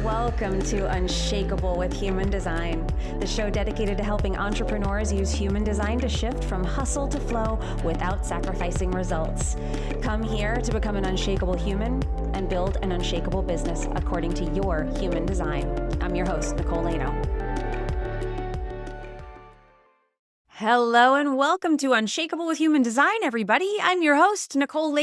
Welcome to Unshakeable with Human Design, the show dedicated to helping entrepreneurs use human design to shift from hustle to flow without sacrificing results. Come here to become an unshakable human and build an unshakable business according to your human design. I'm your host, Nicole. Hello and welcome to Unshakeable with Human Design, everybody. I'm your host, Nicole.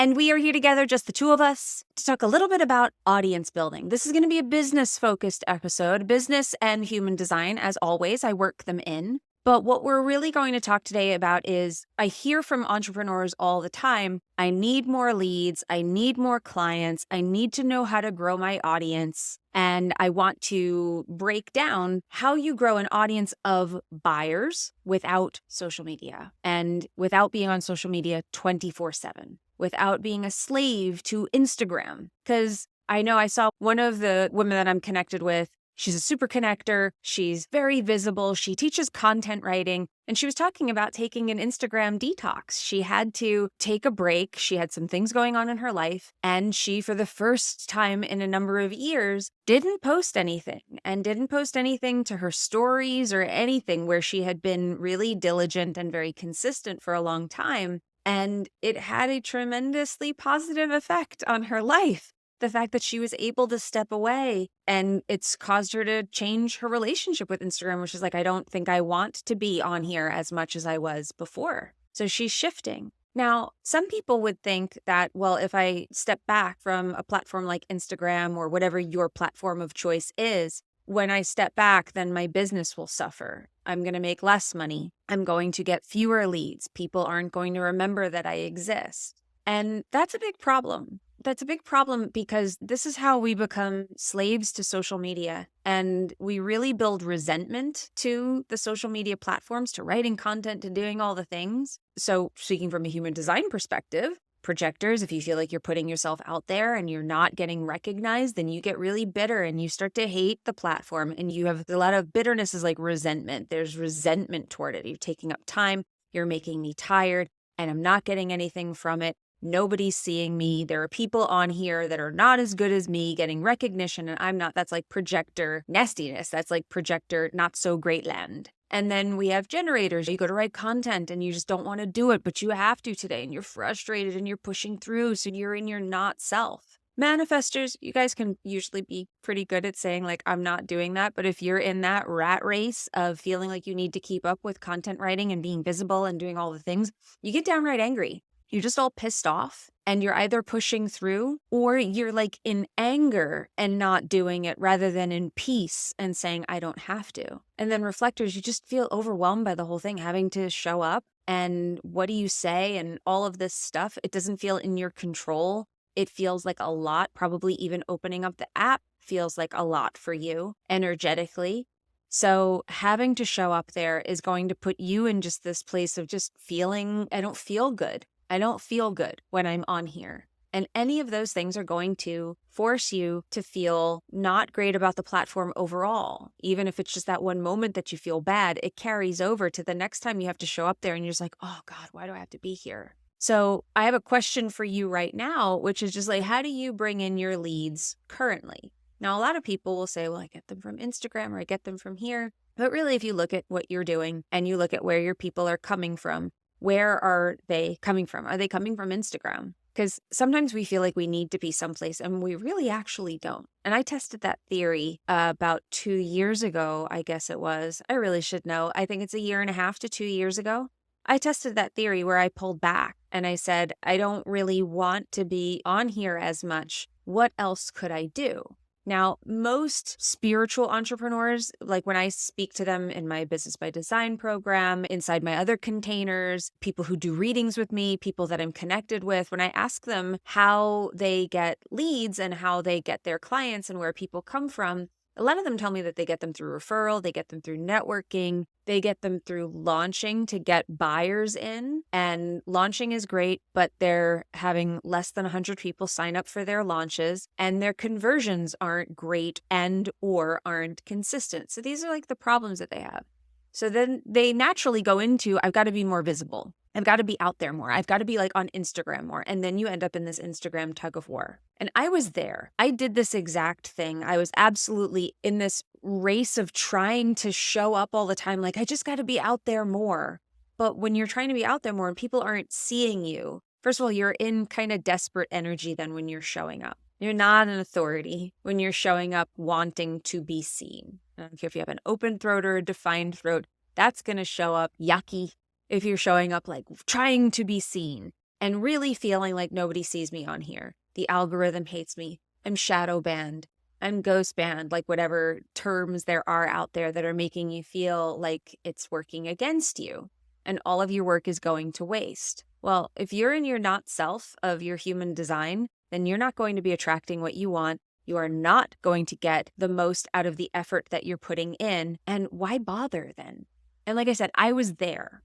And we are here together, just the two of us, to talk a little bit about audience building. This is going to be a business-focused episode, business and human design. As always, I work them in. But what we're really going to talk today about is, I hear from entrepreneurs all the time, I need more leads, I need more clients, I need to know how to grow my audience. And I want to break down how you grow an audience of buyers without social media and without being on social media 24/7. Without being a slave to Instagram. Because I know I saw one of the women that I'm connected with, she's a super connector, she's very visible, she teaches content writing, and she was talking about taking an Instagram detox. She had to take a break, she had some things going on in her life, and she, for the first time in a number of years, didn't post anything, and didn't post anything to her stories or anything where she had been really diligent and very consistent for a long time. And it had a tremendously positive effect on her life. The fact that she was able to step away, and it's caused her to change her relationship with Instagram, where she's like, I don't think I want to be on here as much as I was before. So she's shifting. Now, some people would think that, well, if I step back from a platform like Instagram or whatever your platform of choice is, when I step back, then my business will suffer. I'm going to make less money. I'm going to get fewer leads. People aren't going to remember that I exist. And that's a big problem. That's a big problem because this is how we become slaves to social media. And we really build resentment to the social media platforms, to writing content, to doing all the things. So speaking from a human design perspective, projectors, if you feel like you're putting yourself out there and you're not getting recognized, then you get really bitter and you start to hate the platform, and you have a lot of bitterness is like resentment. There's resentment toward it. You're taking up time. You're making me tired and I'm not getting anything from it. Nobody's seeing me. There are people on here that are not as good as me getting recognition and I'm not. That's like projector nastiness. That's like projector not so great land. And then we have generators. You go to write content and you just don't want to do it, but you have to today and you're frustrated and you're pushing through. So you're in your not self. Manifestors, you guys can usually be pretty good at saying like, I'm not doing that. But if you're in that rat race of feeling like you need to keep up with content writing and being visible and doing all the things, you get downright angry. You're just all pissed off and you're either pushing through or you're like in anger and not doing it rather than in peace and saying, I don't have to. And then reflectors, you just feel overwhelmed by the whole thing, having to show up and what do you say and all of this stuff. It doesn't feel in your control. It feels like a lot. Probably even opening up the app feels like a lot for you energetically. So having to show up there is going to put you in just this place of just feeling, I don't feel good. I don't feel good when I'm on here. And any of those things are going to force you to feel not great about the platform overall. Even if it's just that one moment that you feel bad, it carries over to the next time you have to show up there and you're just like, oh God, why do I have to be here? So I have a question for you right now, which is just like, how do you bring in your leads currently? Now, a lot of people will say, well, I get them from Instagram or I get them from here. But really, if you look at what you're doing and you look at where your people are coming from, where are they coming from? Are they coming from Instagram? Because sometimes we feel like we need to be someplace and we really actually don't. And I tested that theory about 2 years ago, I guess it was. I really should know. I think it's 1.5 to 2 years ago. I tested that theory where I pulled back and I said, I don't really want to be on here as much. What else could I do? Now, most spiritual entrepreneurs, like when I speak to them in my Business by Design program, inside my other containers, people who do readings with me, people that I'm connected with, when I ask them how they get leads and how they get their clients and where people come from, a lot of them tell me that they get them through referral, they get them through networking, they get them through launching to get buyers in. And launching is great, but they're having less than 100 people sign up for their launches and their conversions aren't great and or aren't consistent. So these are like the problems that they have. So then they naturally go into, I've got to be more visible. I've got to be out there more. I've got to be like on Instagram more. And then you end up in this Instagram tug of war. And I was there. I did this exact thing. I was absolutely in this race of trying to show up all the time. Like, I just got to be out there more. But when you're trying to be out there more and people aren't seeing you, first of all, you're in kind of desperate energy then when you're showing up. You're not an authority when you're showing up wanting to be seen. I don't care if you have an open throat or a defined throat, that's going to show up yucky if you're showing up like trying to be seen and really feeling like nobody sees me on here. The algorithm hates me. I'm shadow banned. I'm ghost banned, like whatever terms there are out there that are making you feel like it's working against you and all of your work is going to waste. Well, if you're in your not self of your human design, then you're not going to be attracting what you want. You are not going to get the most out of the effort that you're putting in. And why bother then? And like I said, I was there.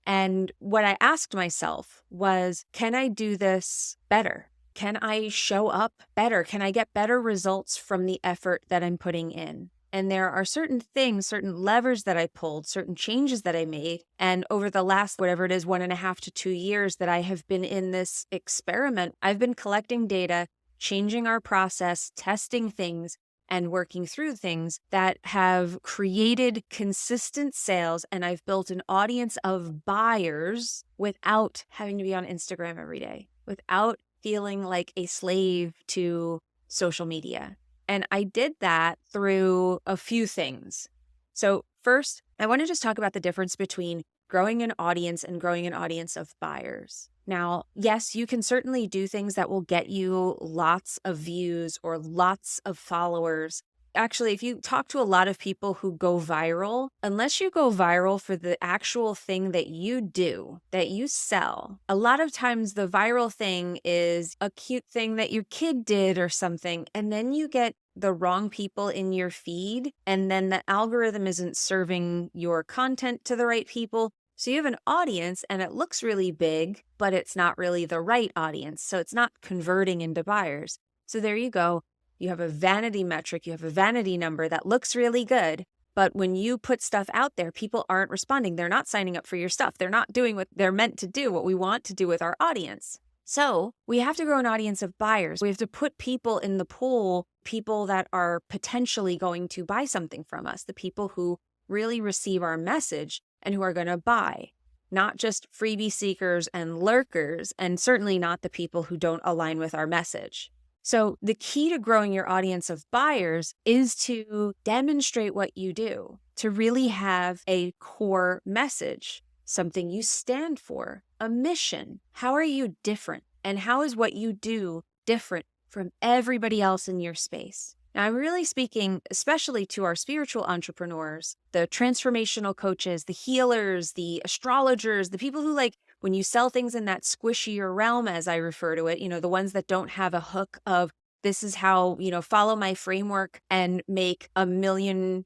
And what I asked myself was, can I do this better? Can I show up better? Can I get better results from the effort that I'm putting in? And there are certain things, certain levers that I pulled, certain changes that I made. And over the last, whatever it is, 1.5 to 2 years that I have been in this experiment, I've been collecting data, changing our process, testing things, and working through things that have created consistent sales. And I've built an audience of buyers without having to be on Instagram every day, without feeling like a slave to social media. And I did that through a few things. So first, I want to just talk about the difference between growing an audience and growing an audience of buyers. Now, yes, you can certainly do things that will get you lots of views or lots of followers. Actually, if you talk to a lot of people who go viral, unless you go viral for the actual thing that you do, that you sell, a lot of times the viral thing is a cute thing that your kid did or something, and then you get the wrong people in your feed, and then the algorithm isn't serving your content to the right people. So you have an audience and it looks really big, but it's not really the right audience. So it's not converting into buyers. So there you go. You have a vanity metric, you have a vanity number that looks really good. But when you put stuff out there, people aren't responding. They're not signing up for your stuff. They're not doing what they're meant to do, what we want to do with our audience. So we have to grow an audience of buyers. We have to put people in the pool, people that are potentially going to buy something from us, the people who really receive our message and who are going to buy, not just freebie seekers and lurkers, and certainly not the people who don't align with our message. So the key to growing your audience of buyers is to demonstrate what you do, to really have a core message, something you stand for, a mission. How are you different? And how is what you do different from everybody else in your space? Now, I'm really speaking especially to our spiritual entrepreneurs, the transformational coaches, the healers, the astrologers, the people who when you sell things in that squishier realm, as I refer to it, the ones that don't have a hook of this is how, follow my framework and make $1 million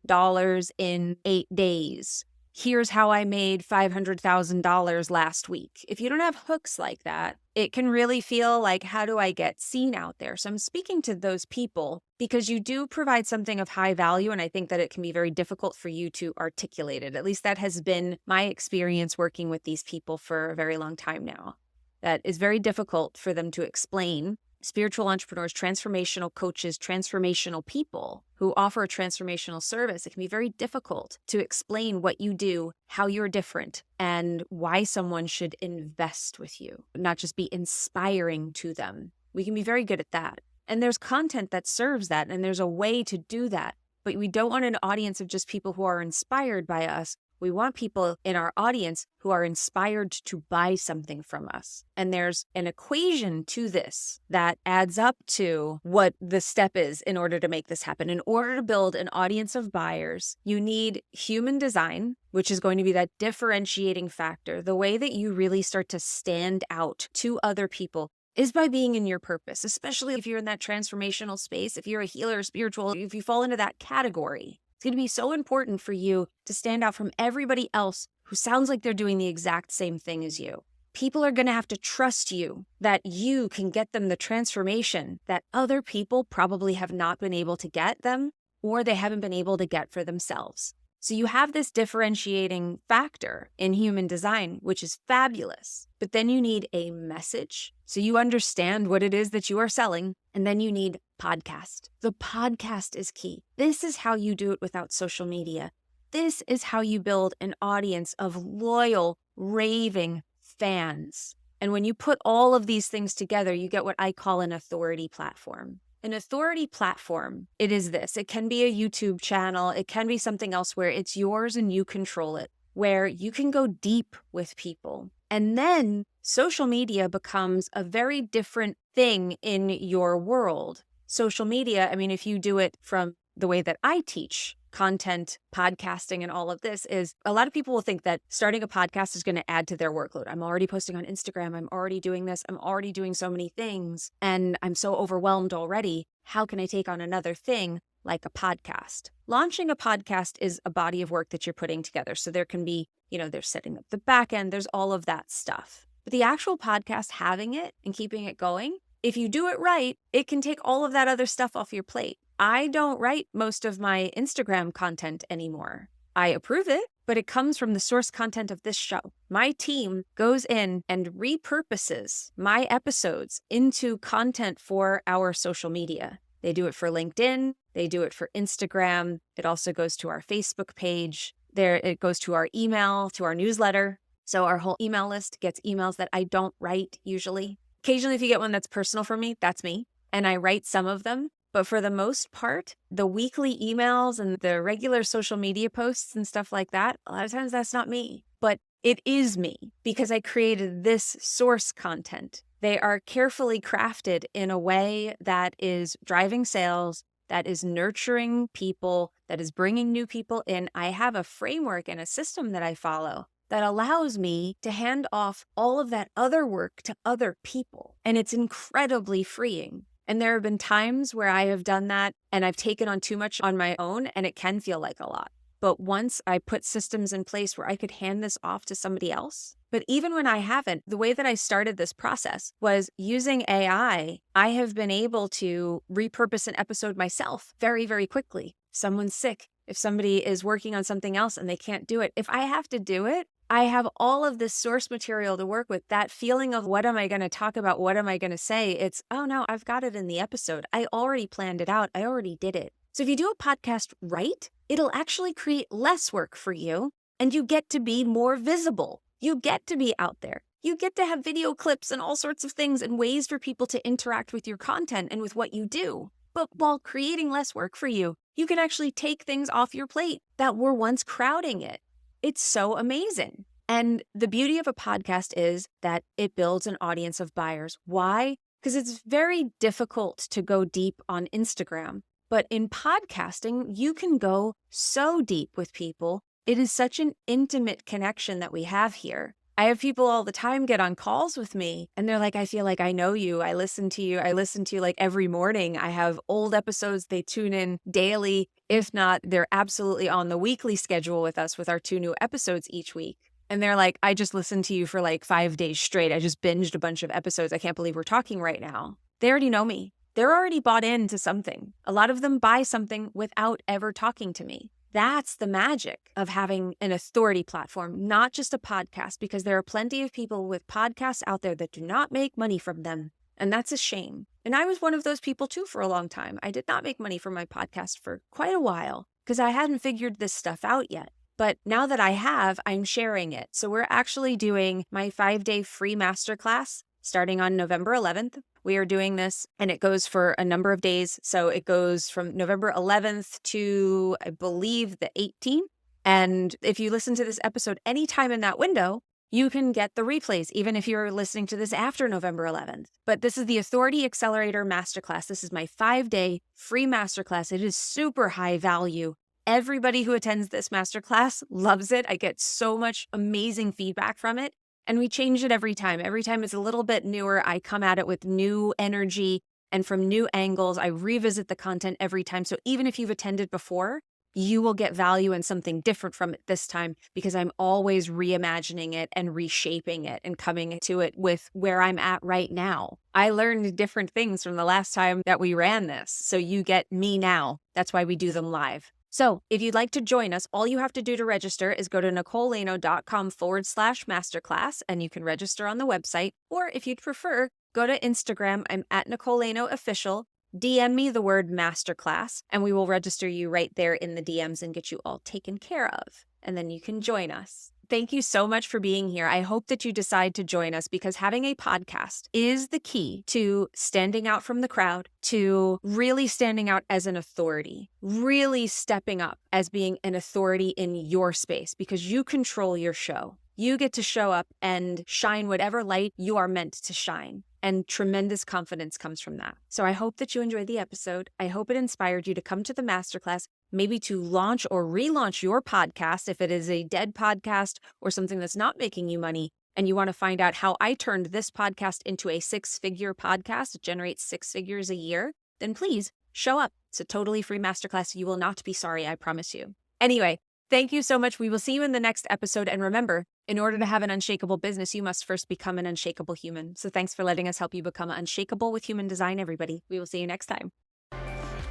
in 8 days. Here's how I made $500,000 last week. If you don't have hooks like that, it can really feel like, how do I get seen out there? So I'm speaking to those people because you do provide something of high value. And I think that it can be very difficult for you to articulate it. At least that has been my experience working with these people for a very long time now. That is very difficult for them to explain. Spiritual entrepreneurs, transformational coaches, transformational people who offer a transformational service, it can be very difficult to explain what you do, how you're different, and why someone should invest with you, not just be inspiring to them. We can be very good at that. And there's content that serves that, and there's a way to do that. But we don't want an audience of just people who are inspired by us. We want people in our audience who are inspired to buy something from us. And there's an equation to this that adds up to what the step is in order to make this happen. In order to build an audience of buyers, you need human design, which is going to be that differentiating factor. The way that you really start to stand out to other people is by being in your purpose, especially if you're in that transformational space, if you're a healer, spiritual, if you fall into that category. It's going to be so important for you to stand out from everybody else who sounds like they're doing the exact same thing as you. People are going to have to trust you that you can get them the transformation that other people probably have not been able to get them, or they haven't been able to get for themselves. So you have this differentiating factor in human design, which is fabulous. But then you need a message. So you understand what it is that you are selling. And then you need podcast. The podcast is key. This is how you do it without social media. This is how you build an audience of loyal, raving fans. And when you put all of these things together, you get what I call an authority platform. An authority platform, it is this. It can be a YouTube channel. It can be something else where it's yours and you control it, where you can go deep with people. And then social media becomes a very different thing in your world. Social media, I mean, if you do it from the way that I teach content, podcasting, and all of this, is a lot of people will think that starting a podcast is going to add to their workload. I'm already posting on Instagram. I'm already doing this. I'm already doing so many things, and I'm so overwhelmed already. How can I take on another thing like a podcast? Launching a podcast is a body of work that you're putting together. So there can be, there's setting up the back end. There's all of that stuff. But the actual podcast, having it and keeping it going, if you do it right, it can take all of that other stuff off your plate. I don't write most of my Instagram content anymore. I approve it, but it comes from the source content of this show. My team goes in and repurposes my episodes into content for our social media. They do it for LinkedIn. They do it for Instagram. It also goes to our Facebook page. It goes to our email, to our newsletter. So our whole email list gets emails that I don't write usually. Occasionally, if you get one that's personal for me, that's me. And I write some of them. But for the most part, the weekly emails and the regular social media posts and stuff like that, a lot of times that's not me. But it is me because I created this source content. They are carefully crafted in a way that is driving sales, that is nurturing people, that is bringing new people in. I have a framework and a system that I follow that allows me to hand off all of that other work to other people. And it's incredibly freeing. And there have been times where I have done that and I've taken on too much on my own, and it can feel like a lot. But once I put systems in place where I could hand this off to somebody else, but even when I haven't, the way that I started this process was using AI. I have been able to repurpose an episode myself very, very quickly. Someone's sick. If somebody is working on something else and they can't do it, if I have to do it, I have all of this source material to work with. That feeling of what am I going to talk about? What am I going to say? It's, oh no, I've got it in the episode. I already planned it out. I already did it. So if you do a podcast right, it'll actually create less work for you and you get to be more visible. You get to be out there. You get to have video clips and all sorts of things and ways for people to interact with your content and with what you do. But while creating less work for you, you can actually take things off your plate that were once crowding it. It's so amazing. And the beauty of a podcast is that it builds an audience of buyers. Why? Because it's very difficult to go deep on Instagram. But in podcasting, you can go so deep with people. It is such an intimate connection that we have here. I have people all the time get on calls with me and they're like, I feel like I know you. I listen to you. I listen to you like every morning. I have old episodes. They tune in daily. If not, they're absolutely on the weekly schedule with us with our 2 new episodes each week. And they're like, I just listened to you for like 5 days straight. I just binged a bunch of episodes. I can't believe we're talking right now. They already know me. They're already bought into something. A lot of them buy something without ever talking to me. That's the magic of having an authority platform, not just a podcast, because there are plenty of people with podcasts out there that do not make money from them. And that's a shame. And I was one of those people too for a long time. I did not make money from my podcast for quite a while because I hadn't figured this stuff out yet. But now that I have, I'm sharing it. So we're actually doing my 5-day free masterclass starting on November 11th. We are doing this and it goes for a number of days. So it goes from November 11th to, I believe, the 18th. And if you listen to this episode anytime in that window, you can get the replays, even if you're listening to this after November 11th. But this is the Authority Accelerator Masterclass. This is my 5-day free masterclass. It is super high value. Everybody who attends this masterclass loves it. I get so much amazing feedback from it. And we change it every time. Every time it's a little bit newer. I come at it with new energy and from new angles. I revisit the content every time. So even if you've attended before, you will get value in something different from it this time because I'm always reimagining it and reshaping it and coming to it with where I'm at right now. I learned different things from the last time that we ran this. So you get me now. That's why we do them live. So if you'd like to join us, all you have to do to register is go to NicoleLano.com/masterclass, and you can register on the website. Or if you'd prefer, go to Instagram. I'm at Nicole Lano Official. DM me the word masterclass, and we will register you right there in the DMs and get you all taken care of. And then you can join us. Thank you so much for being here. I hope that you decide to join us, because having a podcast is the key to standing out from the crowd, to really standing out as an authority, really stepping up as being an authority in your space, because you control your show. You get to show up and shine whatever light you are meant to shine. And tremendous confidence comes from that. So I hope that you enjoyed the episode. I hope it inspired you to come to the masterclass, maybe to launch or relaunch your podcast if it is a dead podcast or something that's not making you money, and you want to find out how I turned this podcast into a 6-figure podcast. It generates 6 figures a year. Then please show up. It's a totally free masterclass. You will not be sorry, I promise you. Anyway, thank you so much. We will see you in the next episode. And remember, in order to have an unshakable business, you must first become an unshakable human. So thanks for letting us help you become unshakable with human design, everybody. We will see you next time.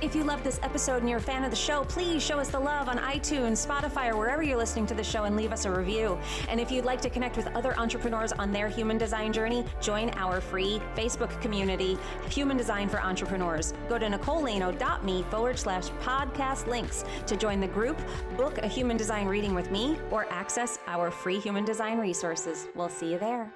If you loved this episode and you're a fan of the show, please show us the love on iTunes, Spotify, or wherever you're listening to the show, and leave us a review. And if you'd like to connect with other entrepreneurs on their human design journey, join our free Facebook community, Human Design for Entrepreneurs. Go to NicoleLano.me/podcast links to join the group, book a human design reading with me, or access our free human design resources. We'll see you there.